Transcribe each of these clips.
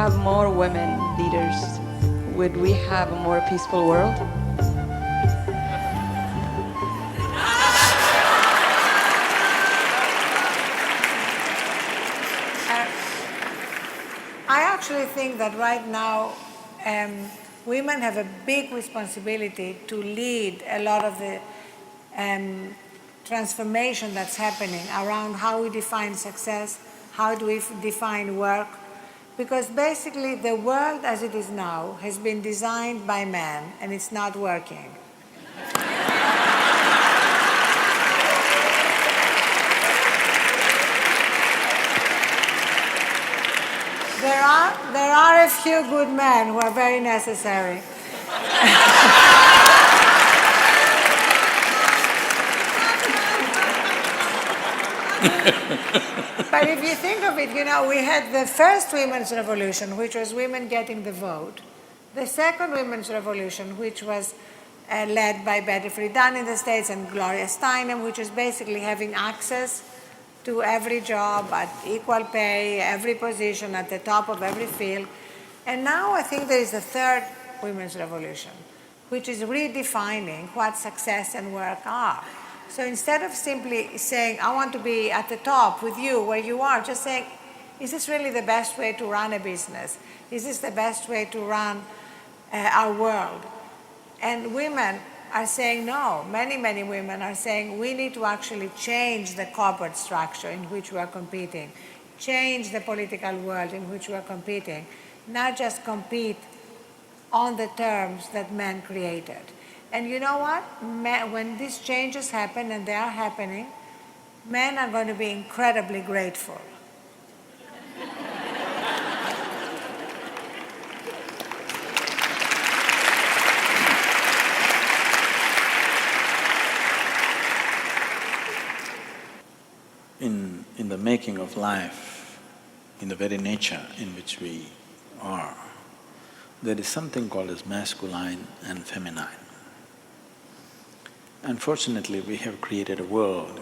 have more women leaders, would we have a more peaceful world? I actually think that right now women have a big responsibility to lead a lot of the transformation that's happening around how we define success, how do we define work, because basically the world as it is now has been designed by men and it's not working. There are a few good men who are very necessary. But if you think of it, we had the first women's revolution, which was women getting the vote. The second women's revolution, which was led by Betty Friedan in the States and Gloria Steinem, which is basically having access to every job at equal pay, every position at the top of every field. And now I think there is a third women's revolution, which is redefining what success and work are. So instead of simply saying, I want to be at the top with you where you are, just saying, is this really the best way to run a business? Is this the best way to run our world? And women are saying no. Many, many women are saying we need to actually change the corporate structure in which we are competing, change the political world in which we are competing, not just compete on the terms that men created. And you know what? When these changes happen, and they are happening, men are going to be incredibly grateful. In the making of life, in the very nature in which we are, there is something called as masculine and feminine. Unfortunately, we have created a world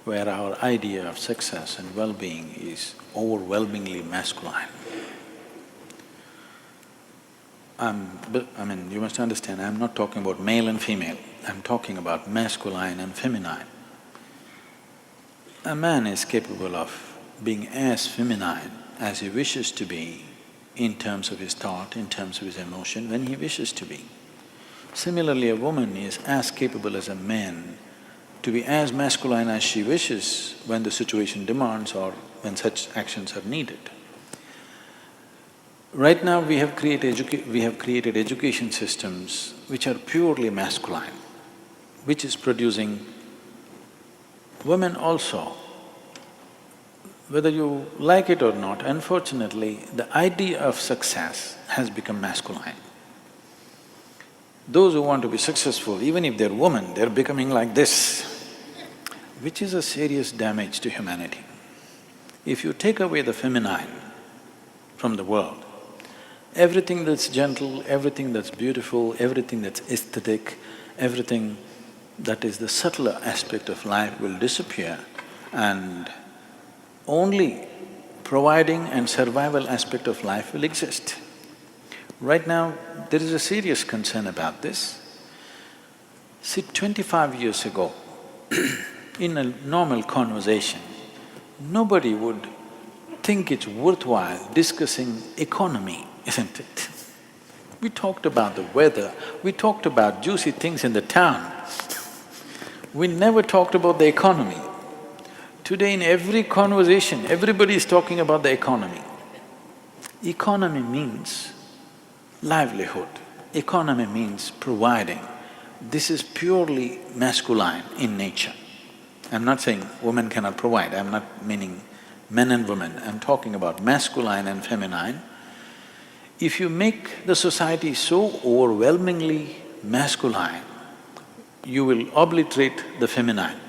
where our idea of success and well-being is overwhelmingly masculine. You must understand, I'm not talking about male and female, I'm talking about masculine and feminine. A man is capable of being as feminine as he wishes to be in terms of his thought, in terms of his emotion, when he wishes to be. Similarly, a woman is as capable as a man to be as masculine as she wishes when the situation demands or when such actions are needed. Right now we have created education systems which are purely masculine, which is producing women also. Whether you like it or not, unfortunately, the idea of success has become masculine. Those who want to be successful, even if they're women, they're becoming like this, which is a serious damage to humanity. If you take away the feminine from the world, everything that's gentle, everything that's beautiful, everything that's aesthetic, everything that is the subtler aspect of life will disappear, and only providing and survival aspect of life will exist. Right now, there is a serious concern about this. See, 25 years ago, in a normal conversation, nobody would think it's worthwhile discussing economy, isn't it? We talked about the weather, we talked about juicy things in the town. We never talked about the economy. Today in every conversation, everybody is talking about the economy. Economy means livelihood, economy means providing. This is purely masculine in nature. I'm not saying women cannot provide, I'm not meaning men and women, I'm talking about masculine and feminine. If you make the society so overwhelmingly masculine, you will obliterate the feminine.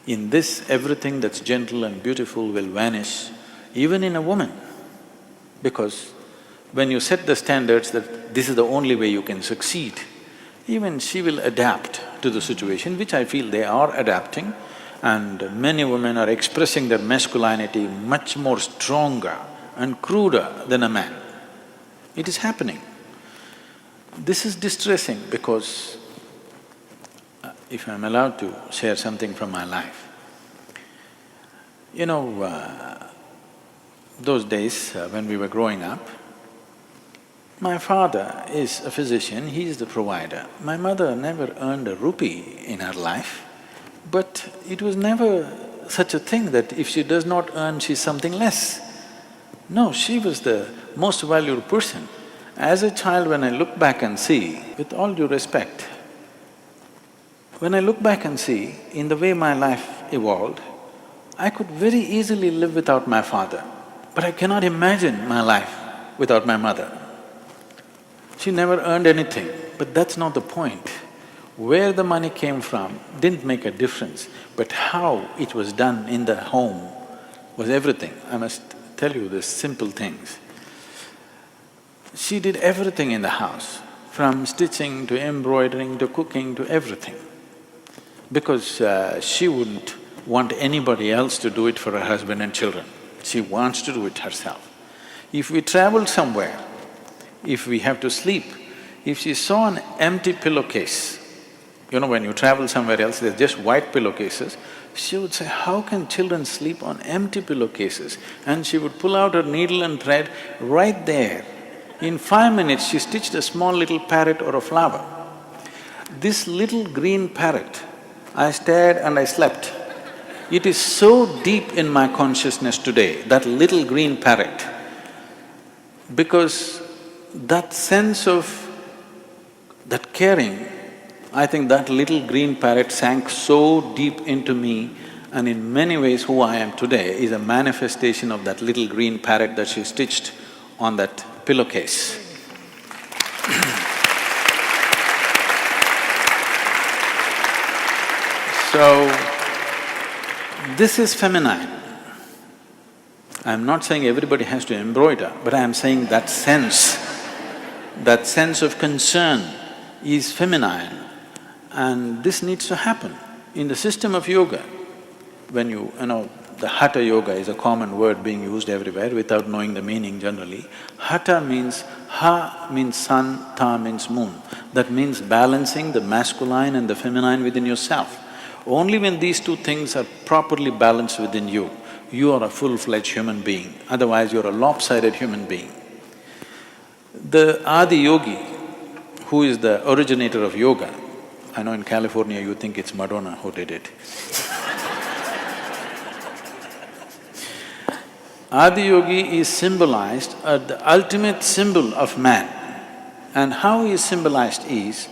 In this, everything that's gentle and beautiful will vanish, even in a woman, because when you set the standards that this is the only way you can succeed, even she will adapt to the situation, which I feel they are adapting, and many women are expressing their masculinity much more stronger and cruder than a man. It is happening. This is distressing because, if I'm allowed to share something from my life, those days when we were growing up, my father is a physician, he is the provider. My mother never earned a rupee in her life, but it was never such a thing that if she does not earn, she's something less. No, she was the most valued person. As a child, when I look back and see, with all due respect, when I look back and see in the way my life evolved, I could very easily live without my father, but I cannot imagine my life without my mother. She never earned anything, but that's not the point. Where the money came from didn't make a difference, but how it was done in the home was everything. I must tell you these simple things. She did everything in the house, from stitching to embroidering to cooking to everything, because she wouldn't want anybody else to do it for her husband and children. She wants to do it herself. If we travel somewhere, if we have to sleep, if she saw an empty pillowcase, when you travel somewhere else, there's just white pillowcases, she would say, how can children sleep on empty pillowcases? And she would pull out her needle and thread right there. In 5 minutes, she stitched a small little parrot or a flower. This little green parrot, I stared and I slept. It is so deep in my consciousness today, that little green parrot, because that sense of that caring, I think that little green parrot sank so deep into me, and in many ways who I am today is a manifestation of that little green parrot that she stitched on that pillowcase. So, this is feminine. I'm not saying everybody has to embroider, but I am saying that sense of concern is feminine, and this needs to happen. In the system of yoga, when the Hatha yoga is a common word being used everywhere without knowing the meaning generally. Hatha means… Ha means sun, Ta means moon. That means balancing the masculine and the feminine within yourself. Only when these two things are properly balanced within you, you are a full-fledged human being, otherwise you're a lopsided human being. The Adi Yogi, who is the originator of yoga, I know in California you think it's Madonna who did it. Adi Yogi is symbolized as the ultimate symbol of man. And how he is symbolized is,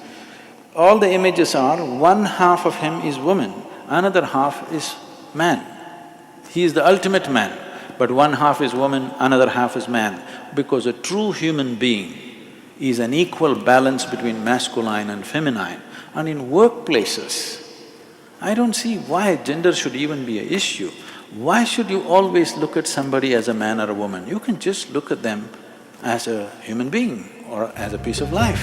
all the images are, one half of him is woman, another half is man. He is the ultimate man, but one half is woman, another half is man, because a true human being is an equal balance between masculine and feminine. And in workplaces, I don't see why gender should even be an issue. Why should you always look at somebody as a man or a woman? You can just look at them as a human being or as a piece of life.